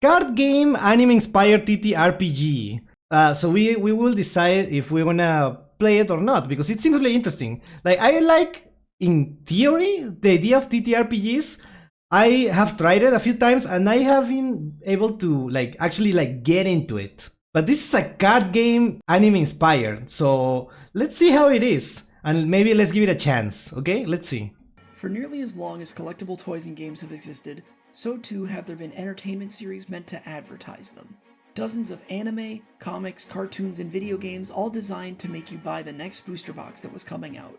card game anime inspired TTRPG. So we will decide if we're gonna play it or not, because it seems really interesting. Like, I like, in theory, the idea of TTRPGs. I have tried it a few times and I have been able to like actually like get into it. But this is a card game anime inspired, so let's see how it is. And maybe let's give it a chance, okay? Let's see. For nearly as long as collectible toys and games have existed, so too have there been entertainment series meant to advertise them. Dozens of anime, comics, cartoons, and video games all designed to make you buy the next booster box that was coming out.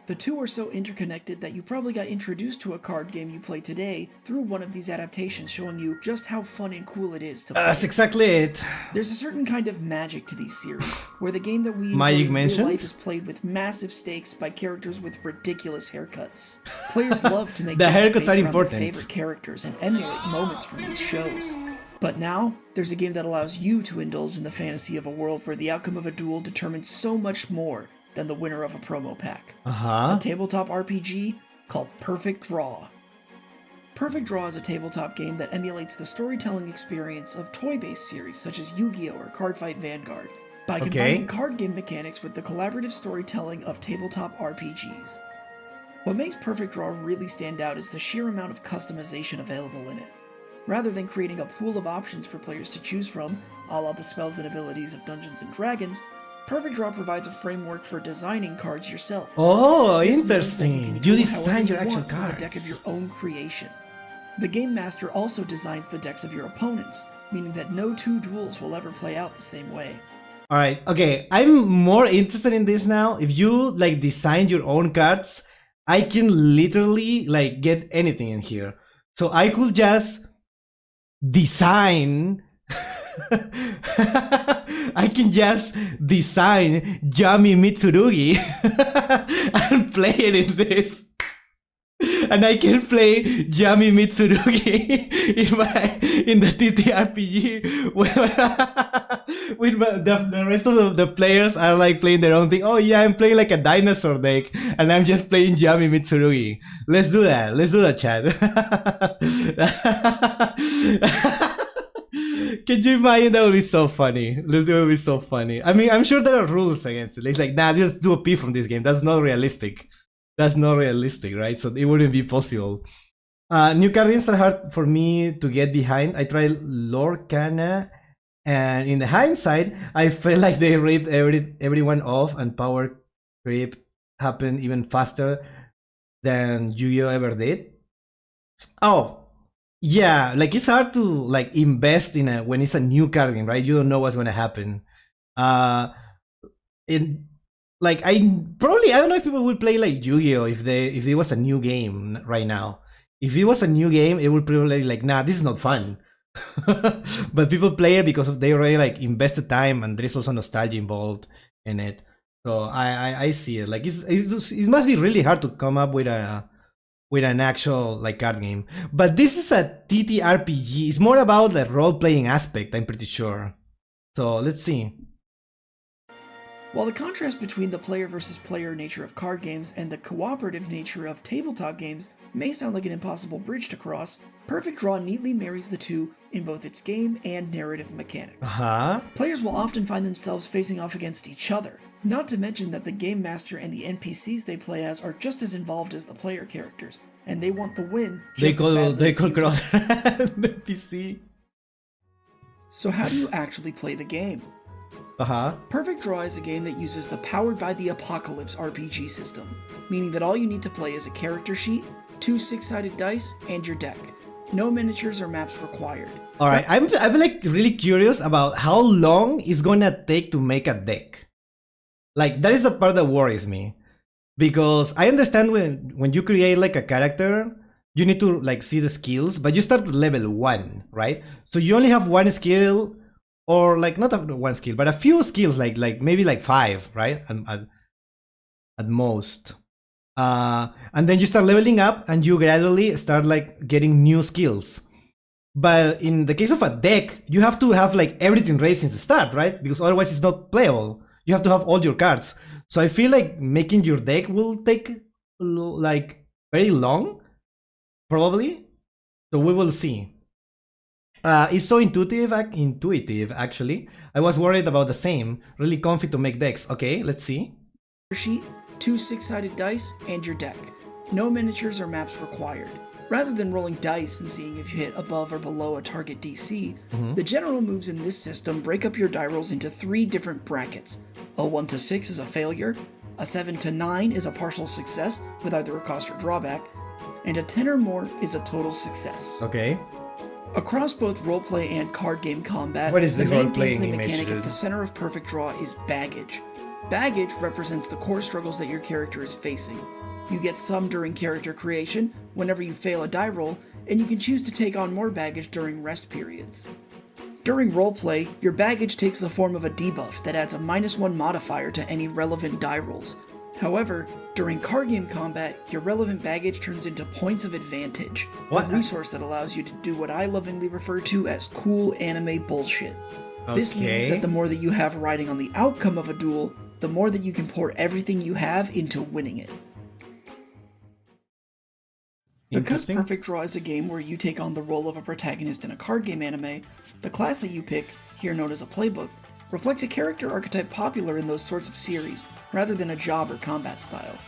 The two are so interconnected that you probably got introduced to a card game you play today through one of these adaptations, showing you just how fun and cool it is to play. That's exactly it. There's a certain kind of magic to these series, where the game that we enjoy Magic in real mentioned? life is played with massive stakes by characters with ridiculous haircuts. Players love to make The decks haircuts based are around important. their favorite characters and emulate moments from these shows. But now, there's a game that allows you to indulge in the fantasy of a world where the outcome of a duel determines so much more than the winner of a promo pack. A tabletop RPG called Perfect Draw. Perfect Draw is a tabletop game that emulates the storytelling experience of toy-based series such as Yu-Gi-Oh! Or Cardfight Vanguard by combining card game mechanics with the collaborative storytelling of tabletop RPGs. What makes Perfect Draw really stand out is the sheer amount of customization available in it. Rather than creating a pool of options for players to choose from, a la the spells and abilities of Dungeons & Dragons, Perfect Draw provides a framework for designing cards yourself. Oh, This interesting. means that You can design do your however you actual want with cards. a deck of your own creation. The Game Master also designs the decks of your opponents, meaning that no two duels will ever play out the same way. Alright, okay, I'm more interested in this now. If you like design your own cards, I can literally like get anything in here. So I could just design I can just design Yami Mitsurugi and play it in this. And I can play Yami Mitsurugi in the TTRPG with the rest of the players are like playing their own thing. Oh yeah, I'm playing like a dinosaur deck and I'm just playing Yami Mitsurugi. Let's do that. Let's do that, chat. Can you imagine? That would be so funny. That would be so funny. I mean, I'm sure there are rules against it. It's like, nah, just do a P from this game. That's not realistic. That's not realistic, right? So it wouldn't be possible. New card games are hard for me to get behind. I tried Lorcana, and in the hindsight, I felt like they ripped everyone off, and power creep happened even faster than Yu-Gi-Oh ever did. Oh, yeah, like it's hard to like invest in a when it's a new card game, right? You don't know what's gonna happen. In like I don't know if people would play like Yu-Gi-Oh if it was a new game right now. If it was a new game, it would probably be like, nah, this is not fun. But people play it because they already like invested time, and there's also nostalgia involved in it. So I see it. Like it must be really hard to come up with an actual like card game. But this is a TTRPG. It's more about the role-playing aspect, I'm pretty sure. So let's see. While the contrast between the player versus player nature of card games and the cooperative nature of tabletop games may sound like an impossible bridge to cross, Perfect Draw neatly marries the two in both its game and narrative mechanics. Players will often find themselves facing off against each other, not to mention that the Game Master and the NPCs they play as are just as involved as the player characters, and they want the win just as badly they as call you do. NPC. So how do you actually play the game? Perfect Draw is a game that uses the Powered by the Apocalypse RPG system, meaning that all you need to play is a character sheet, 2 6-sided dice, and your deck. No miniatures or maps required. Alright, I'm like really curious about how long it's gonna take to make a deck. Like, that is the part that worries me. Because I understand when you create like a character, you need to like see the skills, but you start at level 1, right? So you only have one skill, or like not one skill, but a few skills, like maybe like 5, right? At most. And then you start leveling up and you gradually start like getting new skills. But in the case of a deck, you have to have like everything raised since the start, right? Because otherwise it's not playable. You have to have all your cards. So I feel like making your deck will take like very long, probably. So we will see. It's so intuitive, actually. I was worried about the same. Really comfy to make decks. Okay, let's see. Sheet, 2 6-sided dice, and your deck. No miniatures or maps required. Rather than rolling dice and seeing if you hit above or below a target DC, the general moves in this system break up your die rolls into 3 different brackets. A 1 to 6 is a failure, a 7 to 9 is a partial success with either a cost or drawback, and a 10 or more is a total success. Okay. Across both roleplay and card game combat, What is the this main role-playing gameplay image, mechanic dude? at the center of Perfect Draw is baggage. Baggage represents the core struggles that your character is facing. You get some during character creation, whenever you fail a die roll, and you can choose to take on more baggage during rest periods. During roleplay, your baggage takes the form of a debuff that adds a -1 modifier to any relevant die rolls. However, during card game combat, your relevant baggage turns into points of advantage, What? a resource that allows you to do what I lovingly refer to as cool anime bullshit. This means that the more that you have riding on the outcome of a duel, the more that you can pour everything you have into winning it. Because Perfect Draw is a game where you take on the role of a protagonist in a card game anime, the class that you pick, here known as a playbook, reflects a character archetype popular in those sorts of series, rather than a job or combat style.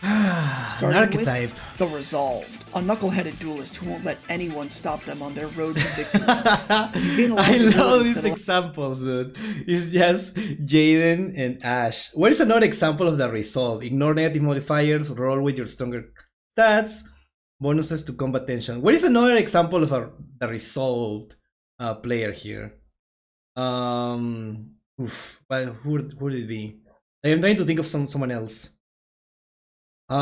Starting with the Resolved, a knuckle-headed duelist who won't let anyone stop them on their road to victory. I love these examples, dude. It's just Jaden and Ash. What is another example of the Resolve? Ignore negative modifiers, roll with your stronger stats, bonuses to combat tension. What is another example of the Resolved player here? Well, who would it be? I'm trying to think of someone else. Well,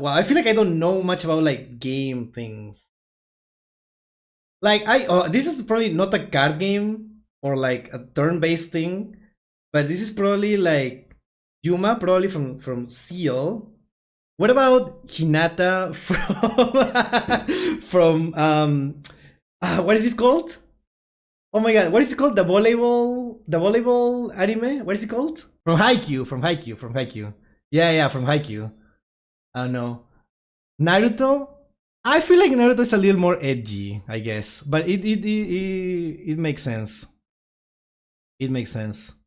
I feel like I don't know much about like game things. Like this is probably not a card game or like a turn-based thing, but this is probably like Yuma, probably from Seal. What about Hinata from what is this called? Oh my god, what is it called? The volleyball anime? What is it called? From Haikyuu. Yeah, from Haikyuu. I don't know. Naruto? I feel like Naruto is a little more edgy, I guess. But it makes sense. It makes sense.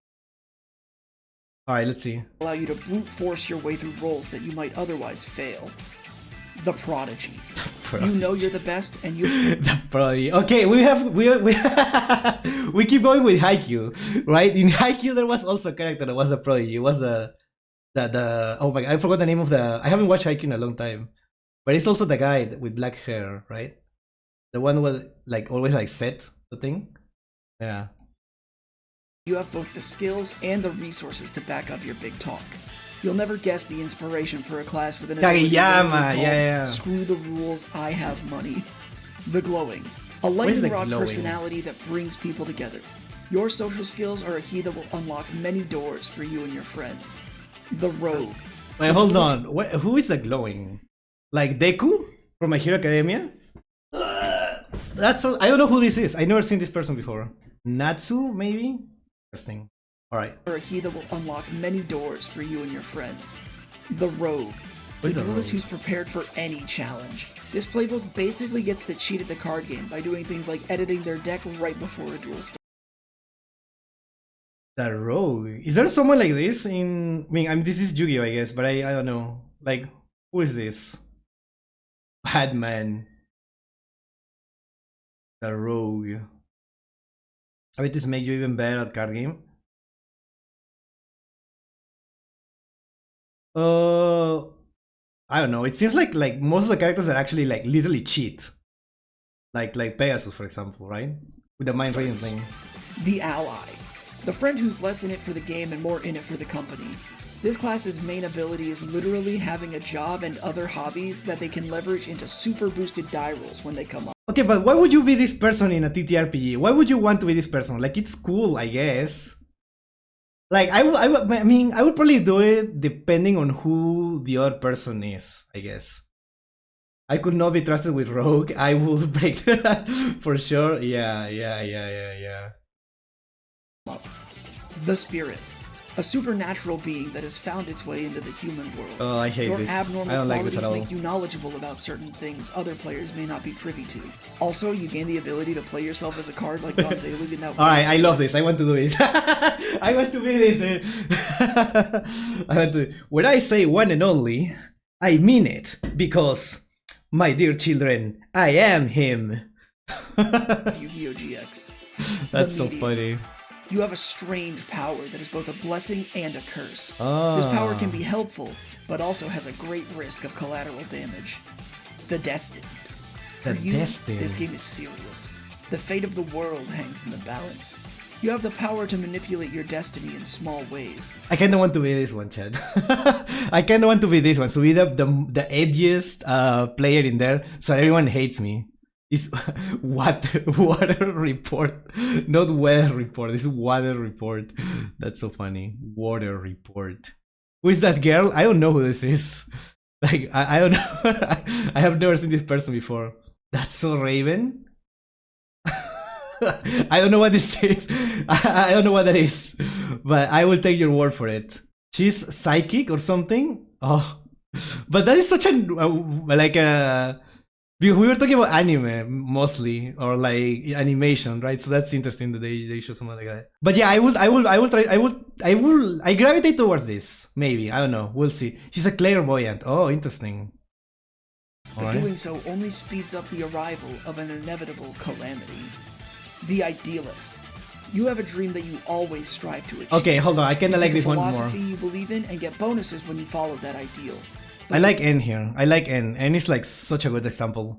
Alright, let's see. Allow you to brute force your way through roles that you might otherwise fail. The Prodigy. You know you're the best, and you. The Prodigy. Okay, we keep going with Haikyuu, right? In Haikyuu, there was also a character that was a Prodigy. It was the oh my god, I forgot the name of the. I haven't watched Haikyuu in a long time, but it's also the guy with black hair, right? The one who was like always like set the thing. Yeah. You have both the skills and the resources to back up your big talk. You'll never guess the inspiration for a class with an ability yeah. Screw the rules, I have money. The Glowing, a lightning rod personality that brings people together. Your social skills are a key that will unlock many doors for you and your friends. The Rogue. Wait, hold on. Who is the Glowing? Like Deku from My Hero Academia? I don't know who this is. I've never seen this person before. Natsu, maybe? Interesting. Alright. A key that will unlock many doors for you and your friends. The Rogue. The duelist who's prepared for any challenge. This playbook basically gets to cheat at the card game by doing things like editing their deck right before a duel starts. The Rogue. Is there someone like this in... I mean, this is Yu-Gi-Oh, I guess, but I don't know. Like, who is this? Batman. The Rogue. I bet this make you even better at card game. I don't know. It seems like most of the characters are actually like literally cheat. Like Pegasus, for example, right? With the mind reading thing. The Ally. The friend who's less in it for the game and more in it for the company. This class's main ability is literally having a job and other hobbies that they can leverage into super boosted die rolls when they come up. Okay, but why would you be this person in a TTRPG? Why would you want to be this person? Like, it's cool, I guess. Like, I would probably do it depending on who the other person is, I guess. I could not be trusted with Rogue. I would break that for sure. Yeah. The Spirit. a supernatural being that has found its way into the human world. Oh, I hate Your this. abnormal I don't like qualities this at all. make you knowledgeable about certain things other players may not be privy to. Also, you gain the ability to play yourself as a card like Don Zalug in that Alright, I love this. I want to do this. I want to be this. I want to. When I say one and only, I mean it. Because, my dear children, I am him. Yu-Gi-Oh! GX. That's so funny. You have a strange power that is both a blessing and a curse. Ah. This power can be helpful, but also has a great risk of collateral damage. The Destined. For you, this game is serious. The fate of the world hangs in the balance. You have the power to manipulate your destiny in small ways. I kinda want to be this one, Chad. I kinda want to be this one. So be the edgiest player in there, so everyone hates me. It's water report, not weather report. This is water report. That's so funny. Water report. Who is that girl? I don't know who this is. Like I don't know. I have never seen this person before. That's so Raven. I don't know what this is. I don't know what that is, but I will take your word for it. She's psychic or something. Oh, but that is such a like a. We were talking about anime mostly, or like animation, right? So that's interesting that they show something like that. But yeah, I gravitate towards this. Maybe, I don't know. We'll see. She's a clairvoyant. Oh, interesting. But doing so only speeds up the arrival of an inevitable calamity. The Idealist. You have a dream that you always strive to achieve. Okay, hold on. I kinda like this one more. Philosophy you believe in and get bonuses when you follow that ideal. I like N here. I like N. N is like such a good example.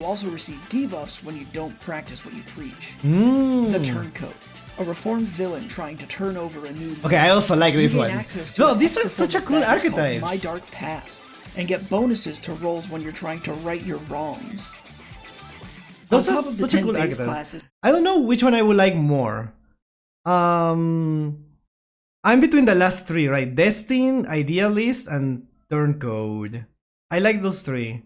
You also receive debuffs when you don't practice what you preach. The Turncoat. A reformed villain trying to turn over a new leaf. Okay, I also like this one. No, this is such a cool archetype. My Dark Past. And get bonuses to rolls when you're trying to right your wrongs. Those On are top of the such a 10 cool base archetype. classes. I don't know which one I would like more. I'm between the last three, right? Destin, Idealist, and Turncoat. I like those three.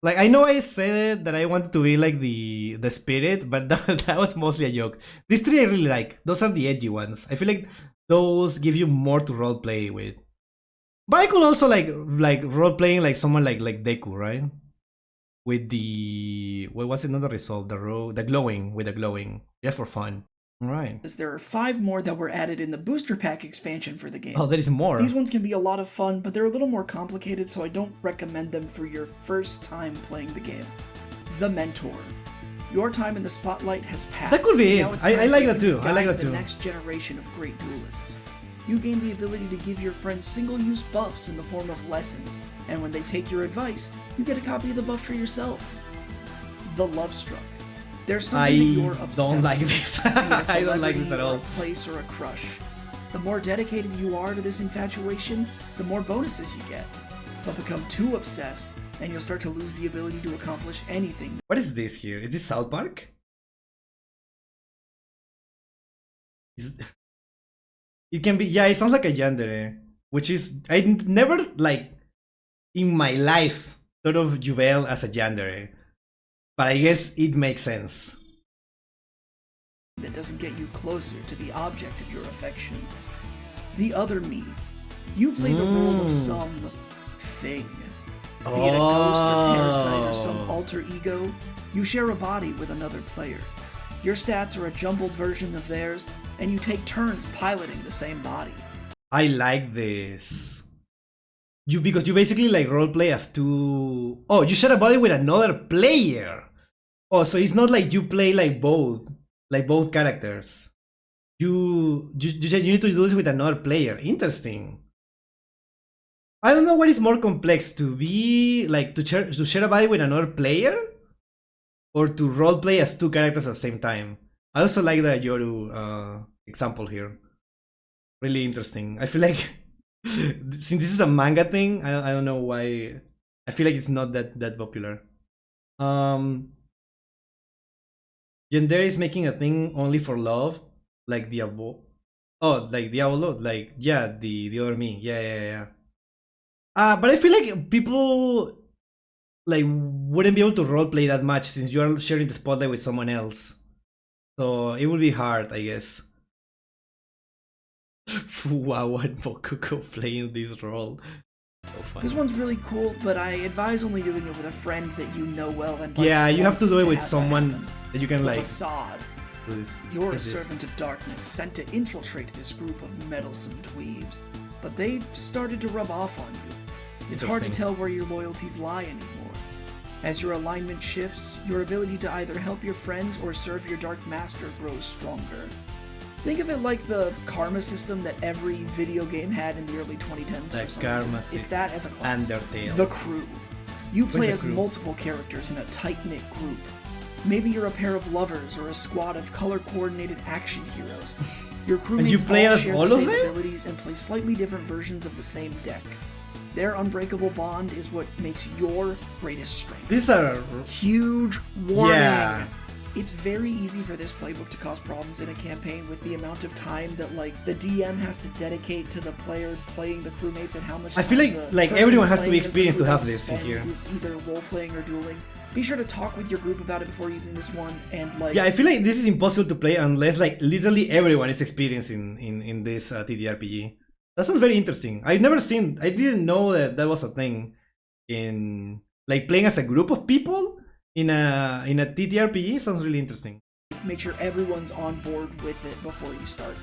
Like, I know I said that I wanted to be like the spirit, but that was mostly a joke. These three I really like. Those are the edgy ones. I feel like those give you more to roleplay with. But I could also like roleplaying like someone like Deku, right? With the what was another result? The glowing with the glowing. Yeah, for fun. Alright. There are 5 more that were added in the booster pack expansion for the game. Oh, there is more. These ones can be a lot of fun, but they're a little more complicated, so I don't recommend them for your first time playing the game. The Mentor. Your time in the spotlight has passed. That could be it. I like that too. I like that too. The next generation of great duelists. You gain the ability to give your friends single-use buffs in the form of lessons, and when they take your advice, you get a copy of the buff for yourself. The Lovestruck. There's something that you're obsessed don't like with, this. be it a I don't like this at celebrity or all. a place or a crush. The more dedicated you are to this infatuation, the more bonuses you get. But become too obsessed, and you'll start to lose the ability to accomplish anything. What is this here? Is this South Park? It can be, yeah, it sounds like a yandere, which is, I never, like, in my life, thought of yugioh as a yandere. But I guess it makes sense. That doesn't get you closer to the object of your affections. The Other Me. You play the role of some thing. Be it a ghost or parasite or some alter ego, you share a body with another player. Your stats are a jumbled version of theirs, and you take turns piloting the same body. I like this. Because you basically like roleplay as two. Oh, you share a body with another player. Oh, so it's not like you play like both characters. You need to do this with another player. Interesting. I don't know what is more complex, to be like to share a body with another player, or to roleplay as two characters at the same time. I also like the Yoru example here. Really interesting. I feel like since this is a manga thing, I don't know why. I feel like it's not that popular. Yandere is making a thing only for love, like Diablo. Oh, like Diablo, like yeah, the other me, yeah. But I feel like people like wouldn't be able to roleplay that much since you are sharing the spotlight with someone else. So it would be hard, I guess. Fuwa and Mokuko playing this role. So funny. This one's really cool, but I advise only doing it with a friend that you know well and like, yeah, you have to do it with have someone that you can the like. Facade. Do this. You're a servant of darkness sent to infiltrate this group of meddlesome dweebs, but they've started to rub off on you. It's hard to tell where your loyalties lie anymore. As your alignment shifts, your ability to either help your friends or serve your dark master grows stronger. Think of it like the karma system that every video game had in the early 2010s for some reason. It's that as a class. Undertale. The Crew. You play as multiple characters in a tight-knit group. Maybe you're a pair of lovers or a squad of color-coordinated action heroes. Your crewmates all share the same abilities and play slightly different versions of the same deck. Their unbreakable bond is what makes your greatest strength. These are huge warning. Yeah. It's very easy for this playbook to cause problems in a campaign with the amount of time that like the DM has to dedicate to the player playing the crewmates and how much time I feel like everyone has to be experienced to have this here. Is either role playing or dueling. Be sure to talk with your group about it before using this one and like. Yeah, I feel like this is impossible to play unless like literally everyone is experienced in this TTRPG. That sounds very interesting. I didn't know that that was a thing in like playing as a group of people in a TTRPG. Sounds really interesting. Make sure everyone's on board with it before you start.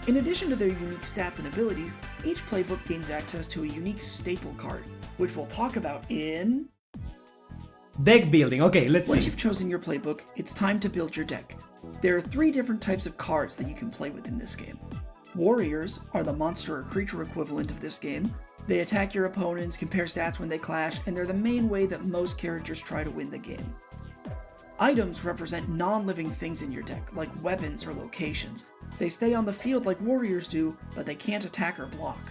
In addition to their unique stats and abilities, each playbook gains access to a unique staple card, which we'll talk about in deck building. Okay, let's see. Once you've chosen your playbook, it's time to build your deck. There are 3 different types of cards that you can play with in this game. Warriors are the monster or creature equivalent of this game. They attack your opponents, compare stats when they clash, and they're the main way that most characters try to win the game. Items represent non-living things in your deck, like weapons or locations. They stay on the field like warriors do, but they can't attack or block.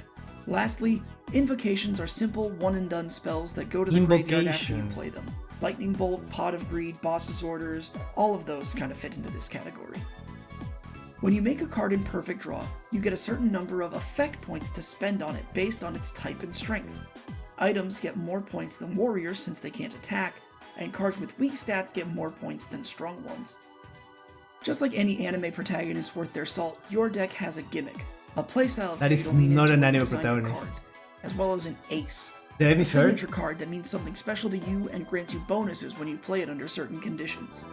Lastly, invocations are simple one-and-done spells that go to the graveyard after you play them. Lightning Bolt, Pot of Greed, Boss's Orders, all of those kind of fit into this category. When you make a card in Perfect Draw, you get a certain number of effect points to spend on it based on its type and strength. Items get more points than warriors since they can't attack, and cards with weak stats get more points than strong ones. Just like any anime protagonist worth their salt, your deck has a gimmick, a playstyle that is not an anime protagonist, cards, as well as an ace, a signature card that means something special to you and grants you bonuses when you play it under certain conditions.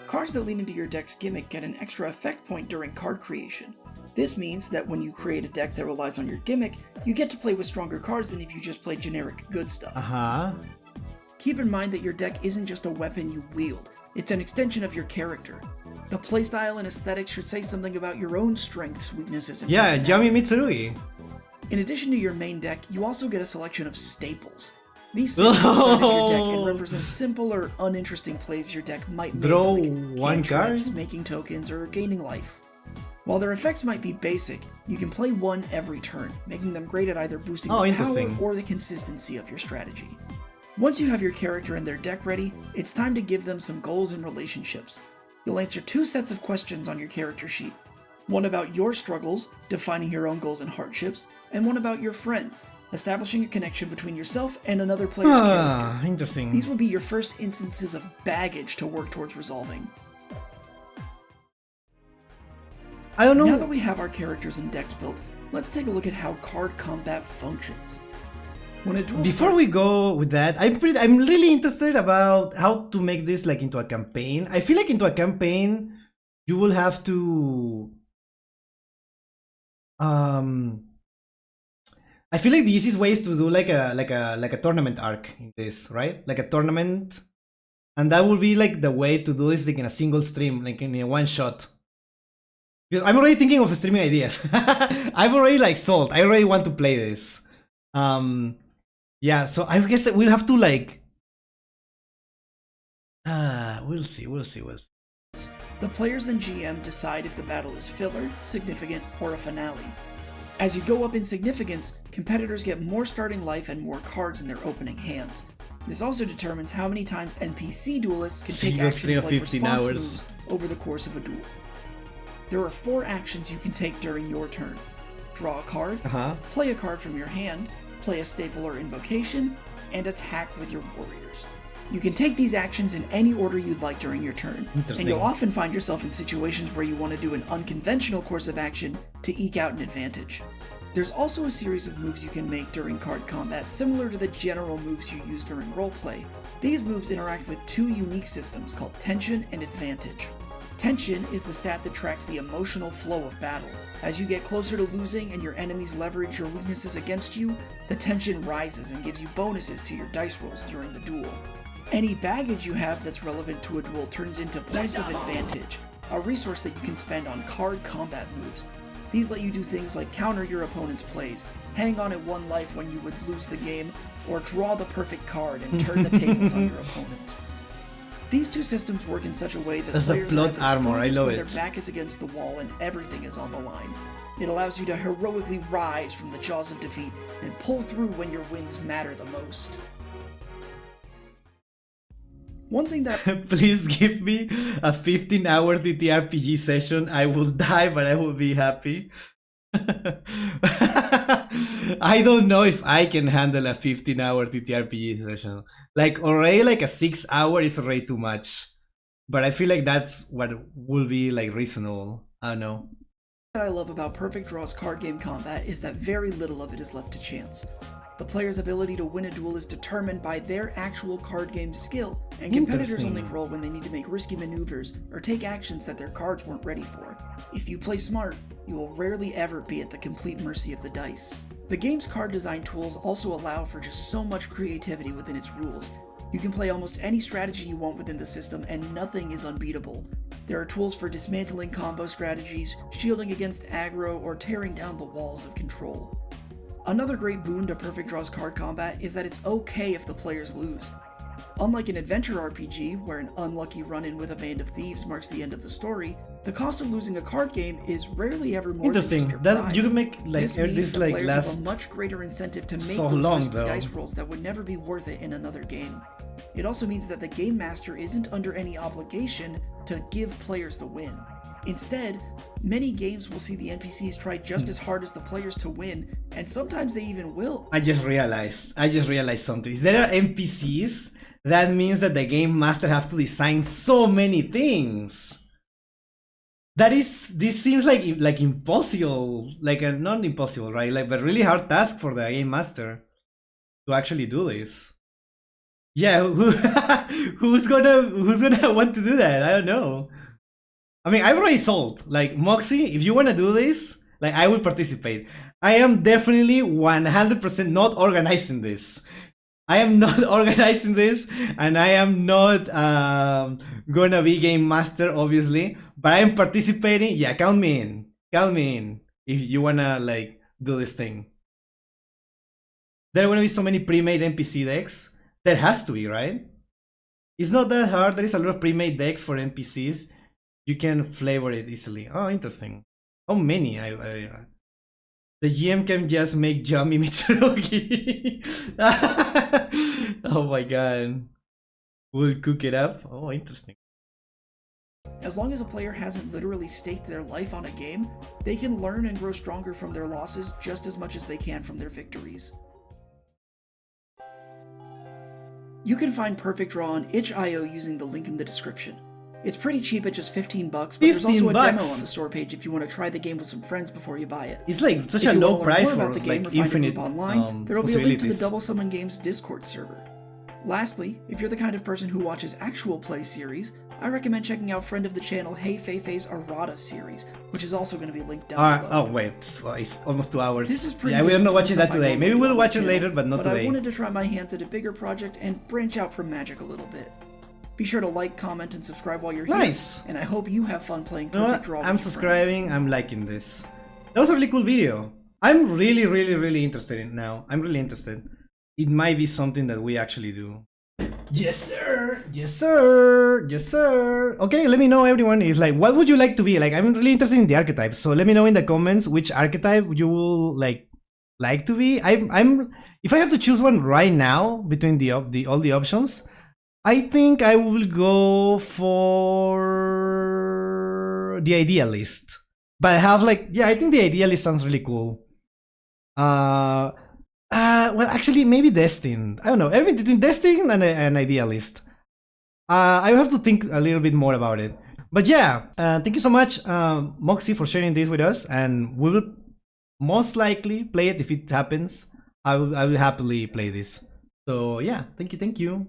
Cards that lean into your deck's gimmick get an extra effect point during card creation. This means that when you create a deck that relies on your gimmick, you get to play with stronger cards than if you just played generic good stuff. Keep in mind that your deck isn't just a weapon you wield, it's an extension of your character. The playstyle and aesthetics should say something about your own strengths, weaknesses, and Yami Mitsurugi. In addition to your main deck, you also get a selection of staples. These sit inside of your deck and represent simple or uninteresting plays your deck might make, like one card, making tokens, or gaining life. While their effects might be basic, you can play one every turn, making them great at either boosting the power or the consistency of your strategy. Once you have your character and their deck ready, it's time to give them some goals and relationships. You'll answer 2 sets of questions on your character sheet. One about your struggles, defining your own goals and hardships, and one about your friends, establishing a connection between yourself and another player's character. Interesting. These will be your first instances of baggage to work towards resolving. I don't know. Now that we have our characters and decks built, let's take a look at how card combat functions. Before we go with that, I'm really interested about how to make this like into a campaign. I feel like into a campaign, you will have to I feel like the easiest way is to do like a tournament arc in this, right? Like a tournament, and that would be like the way to do this, like in a single stream, like in a one shot. Because I'm already thinking of streaming ideas. I'm already like sold. I already want to play this. Yeah, so I guess we'll have to like. We'll see. The players and GM decide if the battle is filler, significant, or a finale. As you go up in significance, competitors get more starting life and more cards in their opening hands. This also determines how many times NPC duelists can take actions like response moves over the course of a duel. There are 4 actions you can take during your turn. Draw a card, play a card from your hand, play a staple or invocation, and attack with your warriors. You can take these actions in any order you'd like during your turn, and you'll often find yourself in situations where you want to do an unconventional course of action to eke out an advantage. There's also a series of moves you can make during card combat similar to the general moves you use during roleplay. These moves interact with two unique systems called tension and advantage. Tension is the stat that tracks the emotional flow of battle. As you get closer to losing and your enemies leverage your weaknesses against you, the tension rises and gives you bonuses to your dice rolls during the duel. Any baggage you have that's relevant to a duel turns into points of advantage, a resource that you can spend on card combat moves. These let you do things like counter your opponent's plays, hang on at one life when you would lose the game, or draw the perfect card and turn the tables on your opponent. These two systems work in such a way that players are at their strongest when their back is against the wall and everything is on the line. It allows you to heroically rise from the jaws of defeat and pull through when your wins matter the most. One thing that please give me a 15-hour TTRPG session. I will die, but I will be happy. I don't know if I can handle a 15-hour TTRPG session. Like already like a 6-hour is already too much. But I feel like that's what will be like reasonable. I don't know. What I love about Perfect Draw's card game combat is that very little of it is left to chance. The player's ability to win a duel is determined by their actual card game skill, and competitors only roll when they need to make risky maneuvers or take actions that their cards weren't ready for. If you play smart, you will rarely ever be at the complete mercy of the dice. The game's card design tools also allow for just so much creativity within its rules. You can play almost any strategy you want within the system and nothing is unbeatable. There are tools for dismantling combo strategies, shielding against aggro, or tearing down the walls of control. Another great boon to Perfect Draw's card combat is that it's okay if the players lose. Unlike an adventure RPG, where an unlucky run-in with a band of thieves marks the end of the story, the cost of losing a card game is rarely ever more than just your pride. You can make like this means this the like players last have a much greater incentive to make so those long, risky though. dice rolls that would never be worth it in another game. It also means that the game master isn't under any obligation to give players the win. Instead, many games will see the NPCs try just as hard as the players to win, and sometimes they even will. I just realized something. If there are NPCs, that means that the game master have to design so many things. This seems like impossible, like a not impossible, right? Like, but really hard task for the game master to actually do this. Yeah, who's gonna want to do that? I don't know. I mean, I'm already sold. Like, Moxie, if you want to do this, like, I will participate. I am definitely 100% not organizing this. I am not organizing this, and I am not gonna be game master, obviously. But I am participating. Yeah, count me in. Count me in if you wanna like do this thing. There are gonna be so many pre-made NPC decks. There has to be, right? It's not that hard. There is a lot of pre-made decks for NPCs. You can flavor it easily. Oh, interesting. How many? The GM can just make Yummy Mitsurugi. Oh my god. We'll cook it up. Oh, interesting. As long as a player hasn't literally staked their life on a game, they can learn and grow stronger from their losses just as much as they can from their victories. You can find Perfect Draw on itch.io using the link in the description. It's pretty cheap at just $15, but there's also a demo on the store page if you want to try the game with some friends before you buy it. It's like such a low price for the game like or find infinite a group online, there will be a link to the possibilities. Double Summon Games Discord server. Lastly, if you're the kind of person who watches actual play series, I recommend checking out friend of the channel Hey Feifei's Errata series, which is also going to be linked down below. Oh wait, it's almost 2 hours. This is pretty yeah, we're not watching that stuff I today. normally Maybe do we'll on my watch it channel, later, but not today. I wanted to try my hands at a bigger project and branch out from Magic a little bit. Be sure to like, comment, and subscribe while you're here. And I hope you have fun playing Perfect Draw with I'm your subscribing, friends. I'm liking this. That was a really cool video. I'm really interested in it now. I'm really interested. It might be something that we actually do. Yes sir! Yes sir! Yes sir! Okay, let me know everyone, if like, what would you like to be? Like, I'm really interested in the archetypes, so let me know in the comments which archetype you will like to be. I'm if I have to choose one right now between all the options, I think I will go for the Idealist. But I have like, yeah, I think the Idealist sounds really cool. Well, actually, maybe Destined. I don't know. Everything between Destined and an Idealist. I have to think a little bit more about it. But yeah, thank you so much, Moxie, for sharing this with us, and we will most likely play it if it happens. I will happily play this. So yeah, thank you.